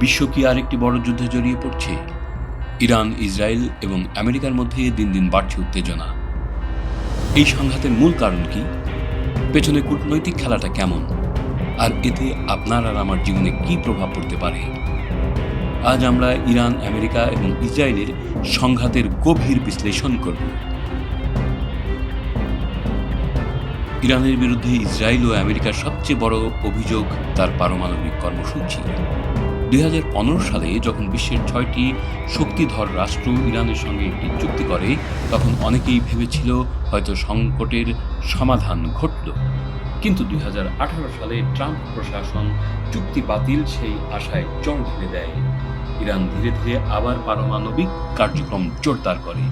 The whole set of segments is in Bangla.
বিশ্ব কি আরেকটি বড় যুদ্ধে জড়িয়ে পড়ছে? ইরান, ইসরায়েল এবং আমেরিকার মধ্যে দিন দিন বাড়ছে উত্তেজনা। এই সংঘাতের মূল কারণ কি? পেছনে কূটনৈতিক খেলাটা কেমন? আর এতে আপনার আর আমার জীবনে কি প্রভাব পড়তে পারে? আজ আমরা ইরান, আমেরিকা এবং ইসরায়েলের সংঘাতের গভীর বিশ্লেষণ করব। ইরানের বিরুদ্ধে ইসরায়েল ও আমেরিকার সবচেয়ে বড় অভিযোগ তার পারমাণবিক কর্মসূচি। 2015 সালে যখন বিশ্বের 6টি শক্তিধর রাষ্ট্র ইরানের সঙ্গে একটি চুক্তি করে, তখন অনেকেই ভেবেছিল হয়তো সংকটের সমাধান ঘটল। কিন্তু 2018 সালে ট্রাম্প প্রশাসন চুক্তি বাতিল সেই আশায় জং ধরে দেয়। ইরান ধীরে ধীরে আবার পারমাণবিক কার্যক্রম জোরদার করে।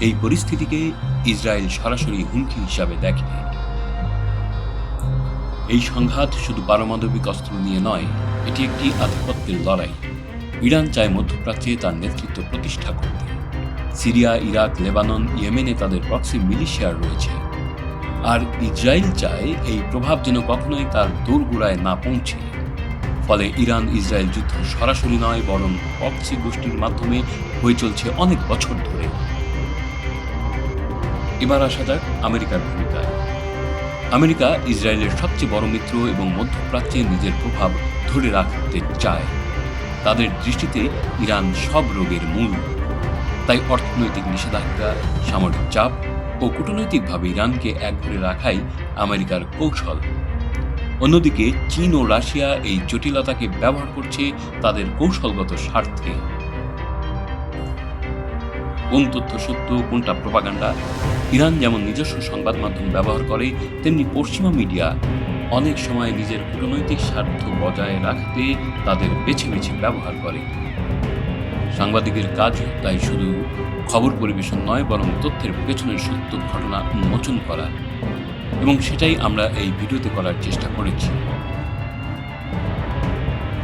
এই পরিস্থিতিকে ইসরায়েল সরাসরি হুমকি হিসাবে দেখে। এই সংঘাত শুধু পারমাণবিক অস্ত্র নিয়ে নয়, এটি একটি আধিপত্যের লড়াই। ইরান চায় মধ্যপ্রাচ্যে তার নেতৃত্ব প্রতিষ্ঠা করতে। সিরিয়া, ইরাক, লেবানন, ইয়েমেনে তাদের প্রক্সি মিলিশিয়া রয়েছে। আর ইসরায়েল চায় এই প্রভাব যেন কখনোই তার দোরগোড়ায় না পৌঁছে। ফলে ইরান ইসরায়েল যুদ্ধ সরাসরি নয়, বরং প্রক্সি গোষ্ঠীর মাধ্যমে হয়ে চলছে অনেক বছর ধরে। এবার আসা যাক আমেরিকার ভূমিকায়। আমেরিকা ইসরায়েলের সবচেয়ে বড় মিত্র এবং মধ্যপ্রাচ্যে নিজের প্রভাব ধরে রাখতে চায়। তাদের দৃষ্টিতে ইরান সব রোগের মূল। তাই অর্থনৈতিক নিষেধাজ্ঞা, সামরিক চাপ ও কূটনৈতিকভাবে ইরানকে একঘরে রাখাই আমেরিকার কৌশল। অন্যদিকে চীন ও রাশিয়া এই জটিলতাকে ব্যবহার করছে তাদের কৌশলগত স্বার্থে। কোন তথ্য সত্য, কোনটা প্রপাগান্ডা? ইরান যেমন নিজস্ব সংবাদ মাধ্যম ব্যবহার করে, তেমনি পশ্চিমা মিডিয়া অনেক সময় নিজের কূটনৈতিক স্বার্থ বজায় রাখতে তাদের বেছে বেছে ব্যবহার করে। সাংবাদিকের কাজ তাই শুধু খবর পরিবেশন নয়, বরং তথ্যের পেছনের সত্য ঘটনা উন্মোচন করা। এবং সেটাই আমরা এই ভিডিওতে করার চেষ্টা করেছি।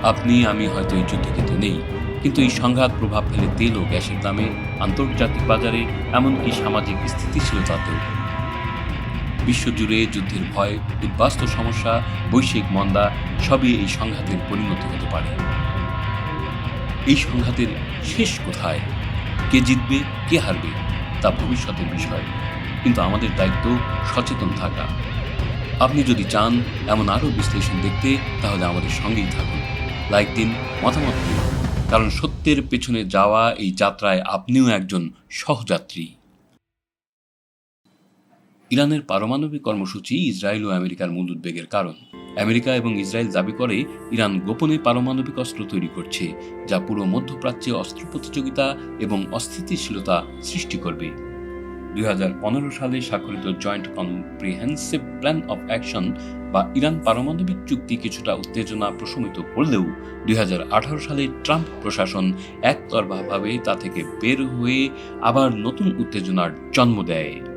আপনি আমি হয়তো এই যুদ্ধক্ষেত্রে নেই, কিন্তু এই সংঘাত প্রভাব ফেলে তেল ও গ্যাসের দামে, আন্তর্জাতিক বাজারে, এমনকি সামাজিক স্থিতিশীলতাতেও। বিশ্বজুড়ে যুদ্ধের ভয়, উদ্বাস্তু সমস্যা, বৈশ্বিক মন্দা সবই এই সংঘাতের পরিণতি হতে পারে। এই সংঘাতের শেষ কোথায়, কে জিতবে, কে হারবে, তা ভবিষ্যতের বিষয়। কিন্তু আমাদের দায়িত্ব সচেতন থাকা। আপনি যদি চান এমন আরও বিশ্লেষণ দেখতে, তাহলে আমাদের সঙ্গেই থাকুন। লাইক দিন, মতামত দিন, কারণ সত্যের পেছনে যাওয়া এই যাত্রায় আপনিও একজন সহযাত্রী। ইরানের পারমাণবিক কর্মসূচি ইসরায়েল ও আমেরিকার মূল উদ্বেগের কারণ। আমেরিকা এবং ইসরায়েল দাবি করে ইরান গোপনে পারমাণবিক অস্ত্র তৈরি করছে, যা পুরো মধ্যপ্রাচ্যে অস্ত্র প্রতিযোগিতা এবং অস্থিতিশীলতা সৃষ্টি করবে। 2015 সালে স্বাক্ষরিত joint comprehensive plan of action বা ইরান পারমাণবিক চুক্তি কিছুটা উত্তেজনা প্রশমিত করলেও 2018 সালে ট্রাম্প প্রশাসন একতরফাভাবে তা থেকে বের হয়ে আবার নতুন উত্তেজনার জন্ম দেয়।